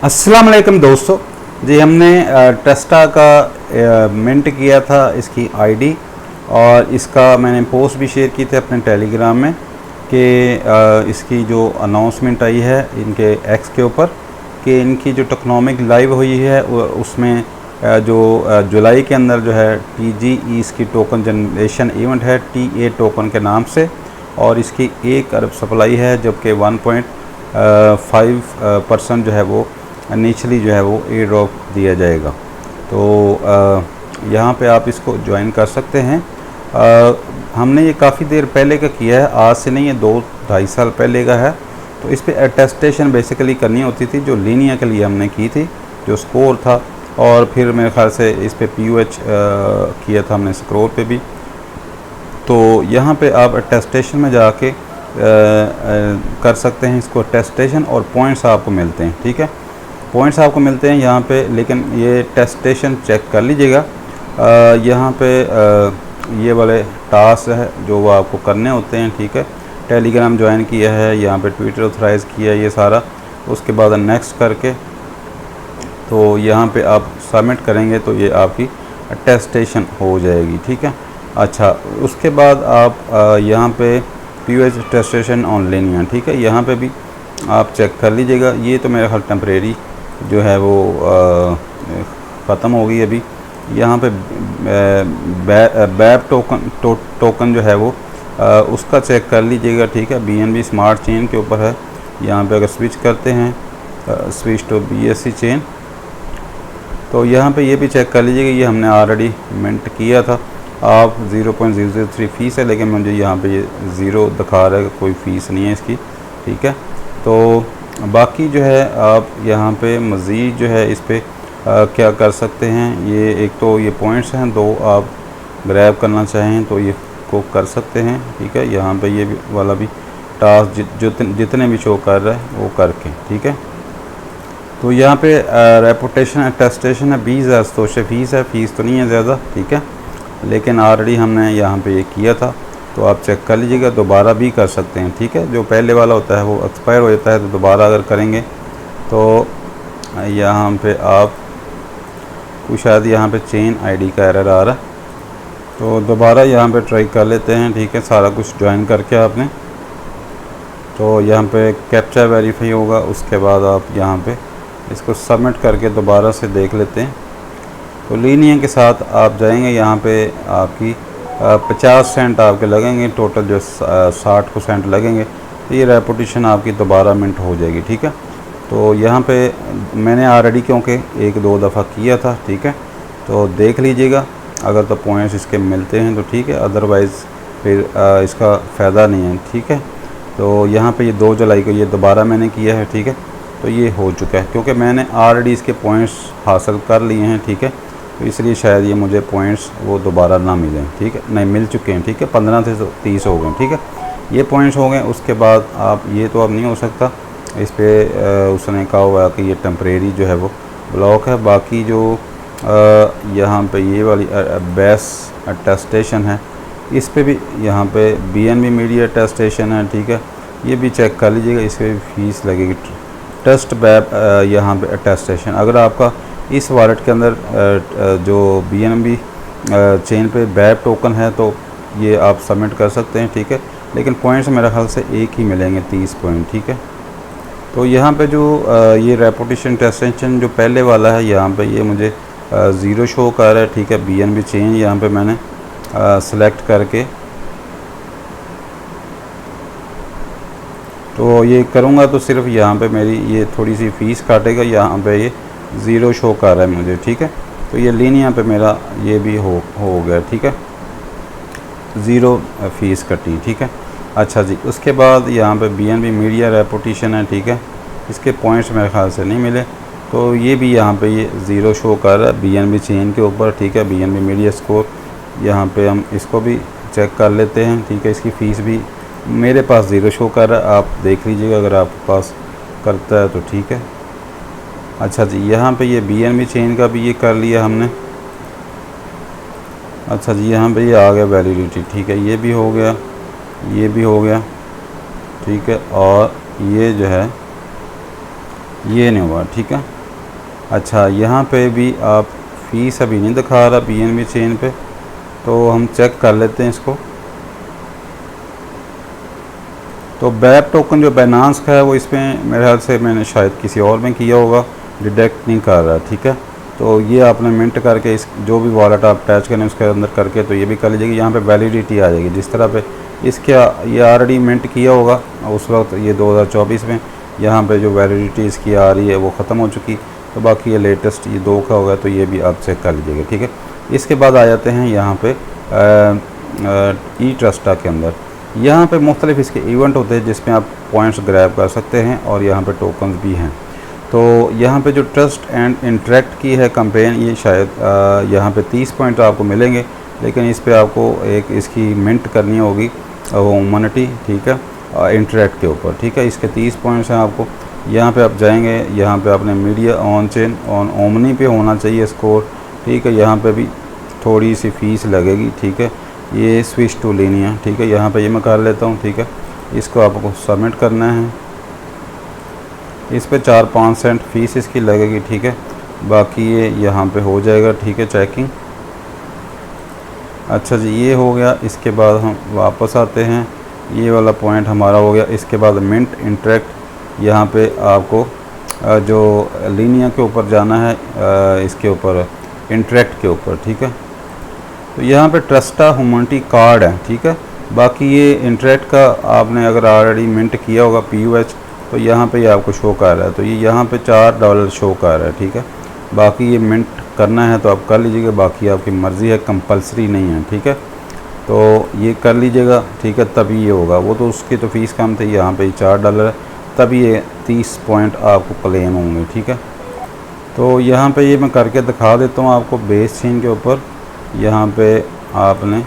अस्सलाम वालेकुम दोस्तों जी। हमने टेस्टा का मिंट किया था इसकी आईडी, और इसका मैंने पोस्ट भी शेयर की थी अपने टेलीग्राम में कि इसकी जो अनाउंसमेंट आई है इनके एक्स के ऊपर कि इनकी जो टोकनोमिक लाइव हुई है उसमें जो जुलाई के अंदर जो है TGE इसकी टोकन जनरेशन इवेंट है TA टोकन के नाम से, और इसकी 1 अरब सप्लाई है, जबकि 1.5% जो है वो इनिशियली जो है वो एयर ड्रॉप दिया जाएगा। तो यहाँ पे आप इसको ज्वाइन कर सकते हैं। हमने ये काफ़ी देर पहले का किया है, आज से नहीं, ये 2-2.5 साल पहले का है। तो इस पे अटेस्टेशन बेसिकली करनी होती थी, जो लीनिया के लिए हमने की थी, जो स्कोर था, और फिर मेरे ख्याल से इस पे POH किया था हमने स्क्रोल पे भी। तो यहाँ पे आप अटेस्टेशन में जाके कर सकते हैं इसको अटेस्टेशन, और पॉइंट्स आपको मिलते हैं। ठीक है, पॉइंट्स आपको मिलते हैं यहाँ पे, लेकिन ये टेस्टेशन चेक कर लीजिएगा। यहाँ पे ये वाले टास्क है जो वो आपको करने होते हैं। ठीक है, टेलीग्राम ज्वाइन किया है, यहाँ पे ट्विटर ऑथराइज़ किया है, ये सारा। उसके बाद नेक्स्ट करके तो यहाँ पे आप सबमिट करेंगे तो ये आपकी अटेस्टेशन हो जाएगी। ठीक है, अच्छा, उसके बाद आप यहाँ पे POH अटेस्टेशन ऑनलाइन, ठीक है, यहाँ पे भी आप चेक कर लीजिएगा। ये तो मेरा ख्याल टेम्परेरी जो है वो ख़त्म हो गई अभी। यहाँ पे बैप टोकन जो है वो उसका चेक कर लीजिएगा। ठीक है, BNB स्मार्ट चेन के ऊपर है। यहाँ पे अगर स्विच करते हैं स्विच टू BSC चेन, तो यहाँ पे ये भी चेक कर लीजिएगा। ये हमने ऑलरेडी मिंट किया था। आप 0.003 फ़ीस है, लेकिन मुझे यहाँ पे ये 0 दिखा रहा है, कोई फ़ीस नहीं है इसकी। ठीक है, तो बाकी जो है आप यहाँ पे मज़ीद जो है इस पे क्या कर सकते हैं, ये एक तो ये पॉइंट्स हैं, 2 आप ग्रैब करना चाहें तो ये को कर सकते हैं। ठीक है, यहाँ पे ये वाला भी टास्क जितने भी शो कर रहा है वो करके। ठीक है, तो यहाँ पे रेपुटेशन अटेस्टेशन है, 20,000 तो फ़ीस है, फ़ीस तो नहीं है ज़्यादा। ठीक है, लेकिन ऑलरेडी हमने यहाँ पे ये किया था, तो आप चेक कर लीजिएगा, दोबारा भी कर सकते हैं। ठीक है, जो पहले वाला होता है वो एक्सपायर हो जाता है, तो दोबारा अगर करेंगे तो यहाँ पे आप कुछ शायद यहाँ पे चेन आईडी का एरर आ रहा है, तो दोबारा यहाँ पे ट्राई कर लेते हैं। ठीक है, सारा कुछ ज्वाइन करके आपने, तो यहाँ पे कैप्चा वेरीफाई होगा, उसके बाद आप यहाँ पे इसको सबमिट करके दोबारा से देख लेते हैं। तो लीनिया के साथ आप जाएंगे, यहाँ पे आपकी 50 सेंट आपके लगेंगे, टोटल जो 60% लगेंगे, तो ये रेपुटेशन आपकी दोबारा मिंट हो जाएगी। ठीक है, तो यहाँ पे मैंने ऑलरेडी क्योंकि 1-2 दफ़ा किया था। ठीक है, तो देख लीजिएगा, अगर तो पॉइंट्स इसके मिलते हैं तो ठीक है, अदरवाइज़ फिर इसका फ़ायदा नहीं है। ठीक है, तो यहाँ पे ये 2 जुलाई को ये दोबारा मैंने किया है। ठीक है, तो ये हो चुका है, क्योंकि मैंने ऑलरेडी इसके पॉइंट्स हासिल कर लिए हैं। ठीक है, तो इसलिए शायद ये मुझे पॉइंट्स वो दोबारा ना मिलें। ठीक है, नहीं मिल चुके हैं। ठीक है, 15 से 30 हो गए। ठीक है, ये पॉइंट्स हो गए। उसके बाद आप ये तो अब नहीं हो सकता, इस पर उसने कहा हुआ कि ये टेम्परेरी जो है वो ब्लॉक है। बाकी जो यहाँ पे ये वाली बेस अटेस्टेशन है, इस पे भी यहाँ पे BNB मीडिया अटेस्टेशन है। ठीक है, ये भी चेक कर लीजिएगा, इस पर भी फ़ीस लगेगी। ट्रस्ट बैप यहाँ पे अटेस्टेशन, अगर आपका इस वॉलेट के अंदर जो BNB चेन पे बैप टोकन है तो ये आप सबमिट कर सकते हैं। ठीक है, लेकिन पॉइंट्स मेरे ख्याल से एक ही मिलेंगे, 30 पॉइंट। ठीक है, तो यहाँ पे जो ये रेपुटेशन टेस्टेशन जो पहले वाला है, यहाँ पे ये मुझे 0 शो कर रहा है। ठीक है, BNB चेन यहाँ पे मैंने सेलेक्ट करके तो ये करूँगा तो सिर्फ यहाँ पे मेरी ये थोड़ी सी फ़ीस काटेगा, यहाँ पे ये 0 शो कर रहा है मुझे। ठीक है, तो ये लीनिया पे मेरा ये भी हो गया। ठीक है, 0 फ़ीस कटी। ठीक है, अच्छा जी, उसके बाद यहाँ पे BNB मीडिया रेपुटेशन है। ठीक है, इसके पॉइंट्स मेरे ख्याल से नहीं मिले, तो ये भी यहाँ पे ये 0 शो कर रहा है BNB चेन के ऊपर। ठीक है, BNB मीडिया स्कोर, यहाँ पे हम इसको भी चेक कर लेते हैं। ठीक है, इसकी फ़ीस भी मेरे पास 0 शो कर रहा है, आप देख लीजिएगा अगर आपके पास करता है तो ठीक है। अच्छा जी, यहाँ पे ये BNB चेन का भी ये कर लिया हमने। अच्छा जी, यहाँ पे ये आ गया वैलिडिटी। ठीक है, ये भी हो गया, ये भी हो गया। ठीक है, और ये जो है ये नहीं हुआ, ठीक है। अच्छा, यहाँ पे भी आप फीस अभी नहीं दिखा रहा BNB चेन पे, तो हम चेक कर लेते हैं इसको। तो बैप टोकन जो बाइनेंस का है वो इसमें मेरे ख्याल से मैंने शायद किसी और में किया होगा, डिटेक्ट नहीं कर रहा, ठीक है। तो ये आपने मिंट करके इस जो भी वॉलेट आप अटैच करें उसके अंदर करके तो ये भी कर लीजिएगा। यहाँ पे वैलिडिटी आ जाएगी, जिस तरह पे इसके ये ऑलरेडी मिंट किया होगा उस वक्त, ये 2024 में यहाँ पे जो वैलिडिटी इसकी आ रही है वो ख़त्म हो चुकी। तो बाकी ये लेटेस्ट ये 2 का होगा, तो ये भी आप चेक कर लीजिएगा, ठीक है। इसके बाद आ जाते हैं यहाँ पे ई ट्रस्टा के अंदर। यहाँ पे मुख्तलिफ इसके इवेंट होते हैं जिसमें आप पॉइंट्स ग्रैब कर सकते हैं और यहाँ पे टोकन्स भी हैं। तो यहाँ पे जो ट्रस्ट एंड इंटरेक्ट की है कैंपेन, ये शायद यहाँ पे 30 पॉइंट आपको मिलेंगे, लेकिन इस पे आपको एक इसकी मिंट करनी होगी ह्यूमैनिटी, ठीक है, इंटरेक्ट के ऊपर, ठीक है। इसके 30 पॉइंट्स हैं आपको। यहाँ पे आप जाएंगे, यहाँ पे आपने media on chain on omni पे होना चाहिए स्कोर, ठीक है। यहाँ पे भी थोड़ी सी फ़ीस लगेगी, ठीक है। ये स्विच टू लीनिया, ठीक है। यहाँ पे ये मैं कर लेता हूँ, ठीक है। इसको आपको सबमिट करना है, इस पे 4-5 सेंट फ़ीस इसकी लगेगी, ठीक है। बाकी ये यहाँ पे हो जाएगा, ठीक है, चेकिंग। अच्छा जी, ये हो गया। इसके बाद हम वापस आते हैं, ये वाला पॉइंट हमारा हो गया। इसके बाद मिंट इंटरेक्ट, यहाँ पे आपको जो लीनिया के ऊपर जाना है, इसके ऊपर इंटरेक्ट के ऊपर, ठीक है। तो यहाँ पे ट्रस्टा ह्यूमैनिटी कार्ड है, ठीक है। बाकी ये इंटरेक्ट का आपने अगर ऑलरेडी मिंट किया होगा PUH, तो यहाँ पे ये आपको शो कर रहा है, तो ये यहाँ पे $4 शो कर रहा है, ठीक है। बाकी ये मिंट करना है तो आप कर लीजिएगा, बाकी आपकी मर्ज़ी है, कंपलसरी नहीं है, ठीक है। तो ये कर लीजिएगा, ठीक है, तभी ये होगा। वो तो उसकी तो फ़ीस कम थी, यहाँ पे $4 है, तभी ये 30 पॉइंट आपको क्लेम होंगे, ठीक है। तो यहाँ पे ये मैं करके दिखा देता हूँ आपको बेस चेन के ऊपर। यहाँ पे आपने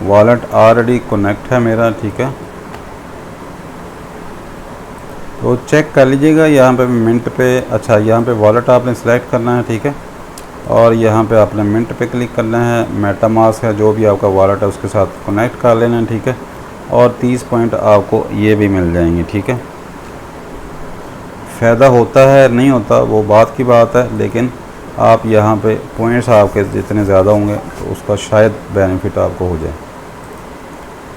वॉलेट ऑलरेडी कनेक्ट है मेरा, ठीक है। तो चेक कर लीजिएगा यहाँ पे मिंट पे। अच्छा, यहाँ पे वॉलेट आपने सेलेक्ट करना है, ठीक है, और यहाँ पे आपने मिंट पे क्लिक करना है। मेटामास्क है, जो भी आपका वॉलेट है उसके साथ कनेक्ट कर लेना है, ठीक है। और 30 पॉइंट आपको ये भी मिल जाएंगे, ठीक है। फ़ायदा होता है नहीं होता वो बात की बात है, लेकिन आप यहाँ पे पॉइंट्स आपके जितने ज़्यादा होंगे तो उसका शायद बेनिफिट आपको हो जाए।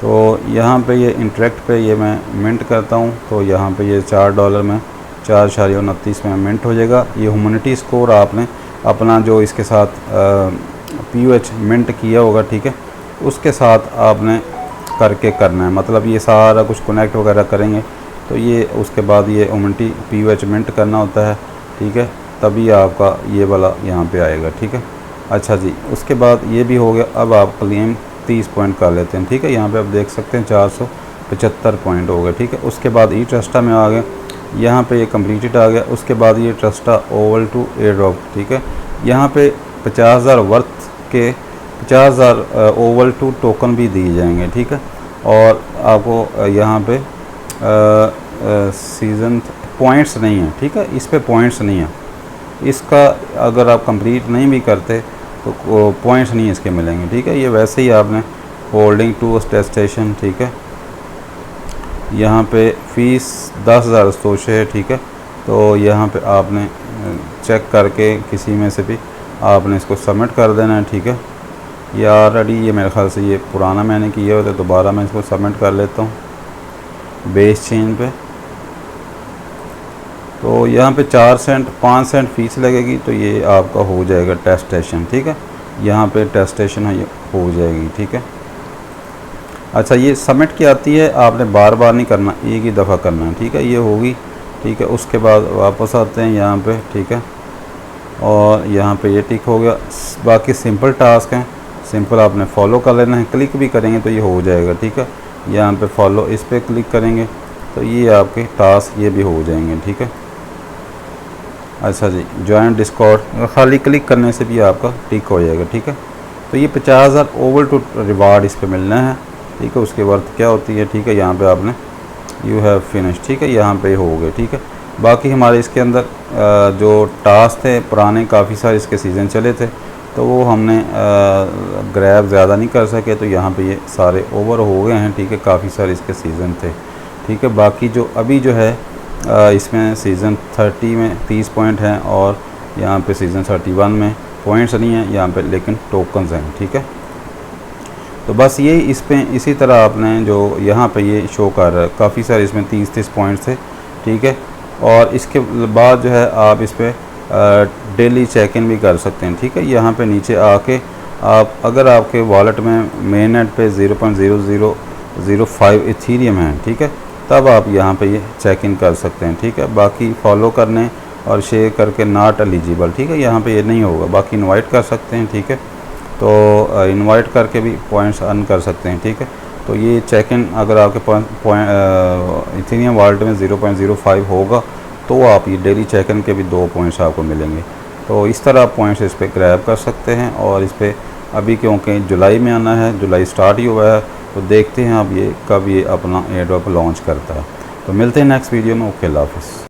तो यहाँ पे ये इंटरेक्ट पे ये मैं मिंट करता हूँ, तो यहाँ पे ये $4 में 4.29 में मिंट हो जाएगा। ये ह्यूमैनिटी स्कोर आपने अपना जो इसके साथ PUH मिंट किया होगा, ठीक है, उसके साथ आपने करके करना है। मतलब ये सारा कुछ कनेक्ट वगैरह करेंगे तो ये उसके बाद ये ह्यूमैनिटी PUH मिंट करना होता है, ठीक है, तभी आपका ये वाला यहाँ पे आएगा, ठीक है। अच्छा जी, उसके बाद ये भी हो गया। अब आप क्लेम 30 पॉइंट कर लेते हैं, ठीक है। यहाँ पे आप देख सकते हैं 475 पॉइंट हो गए, ठीक है। उसके बाद ई ट्रस्टा में आ गए, यहाँ पे ये कम्प्लीटेड आ गया। उसके बाद ये ट्रस्टा ओवल टू एयर ड्रॉप, ठीक है। यहाँ पे 50,000 वर्थ के 50,000 ओवल टू टोकन भी दिए जाएंगे, ठीक है। और आपको यहाँ पे सीज़न पॉइंट्स नहीं है, ठीक है, इस पे पॉइंट्स नहीं है। इसका अगर आप कंप्लीट नहीं भी करते तो पॉइंट्स नहीं इसके मिलेंगे, ठीक है। ये वैसे ही आपने होल्डिंग टू टेस्टेशन, ठीक है। यहाँ पे फ़ीस 10,000 सोचे है, ठीक है। तो यहाँ पे आपने चेक करके किसी में से भी आपने इसको सबमिट कर देना है, ठीक है। ये ऑलरेडी ये मेरे ख्याल से ये पुराना मैंने किया हुआ था, दोबारा मैं इसको सबमिट कर लेता हूँ बेस चेन पे। तो यहाँ पे 4 सेंट 5 सेंट फ़ीस लगेगी, तो ये आपका हो जाएगा टेस्टेशन, ठीक है। यहाँ पे टेस्टेशन है, ये हो जाएगी, ठीक है। अच्छा, ये सबमिट की आती है, आपने बार बार नहीं करना, एक ही दफ़ा करना है, ठीक है। ये होगी, ठीक है। उसके बाद वापस आते हैं यहाँ पे, ठीक है, और यहाँ पे ये टिक हो गया। बाकी सिंपल टास्क हैं, सिंपल आपने फॉलो कर लेना है। क्लिक भी करेंगे तो ये हो जाएगा, ठीक है। यहाँ पे फॉलो, इस पर क्लिक करेंगे तो ये आपके टास्क ये भी हो जाएंगे, ठीक है। अच्छा जी, ज्वाइन डिस्कॉर्ड खाली क्लिक करने से भी आपका टिक हो जाएगा, ठीक है। तो ये 50,000 ओवल टू रिवार्ड इस पे मिलना है, ठीक है। उसके वर्थ क्या होती है, ठीक है। यहाँ पे आपने यू हैव फिनिश, ठीक है, यहाँ पे हो गए, ठीक है। बाकी हमारे इसके अंदर जो टास्क थे पुराने, काफ़ी सारे इसके सीज़न चले थे, तो तो वो हमने ग्रैब ज़्यादा नहीं कर सके, तो यहाँ पे ये सारे ओवर हो गए हैं, ठीक है। काफ़ी सारे इसके सीज़न थे, ठीक है। बाकी जो अभी जो है इसमें सीज़न 30 में 30 पॉइंट हैं और यहाँ पे सीज़न 31 में पॉइंट्स नहीं हैं यहाँ पे, लेकिन टोकन्स हैं, ठीक है। तो बस ये इस पे इसी तरह आपने जो यहाँ पे ये शो कर रहा है, काफ़ी सारे इसमें 30 पॉइंट्स थे, ठीक है। और इसके बाद जो है आप इस पर डेली चेक इन भी कर सकते हैं, ठीक है। यहाँ पे नीचे आके आप अगर आपके वॉलेट में मेन नेट पे 0.0005 इथीरियम है, ठीक है, तब आप यहाँ पे ये चेक इन कर सकते हैं, ठीक है। बाकी फॉलो करने और शेयर करके नॉट एलिजिबल, ठीक है, यहाँ पे ये नहीं होगा। बाकी इनवाइट कर सकते हैं, ठीक है। तो इनवाइट करके भी पॉइंट्स अर्न कर सकते हैं, ठीक है। तो ये चेक इन अगर आपके इथीरियम वॉलेट में 0.05 होगा तो आप ये डेली चेक इन के भी 2 पॉइंट्स आपको मिलेंगे। तो इस तरह आप पॉइंट्स इस पर ग्रैब कर सकते हैं। और इस पर अभी क्योंकि जुलाई में आना है, जुलाई स्टार्ट ही हुआ है, तो देखते हैं अब ये कब ये अपना एयर ड्रॉप लॉन्च करता है। तो मिलते हैं नेक्स्ट वीडियो में। ओके, अल्लाह हाफ़िज़।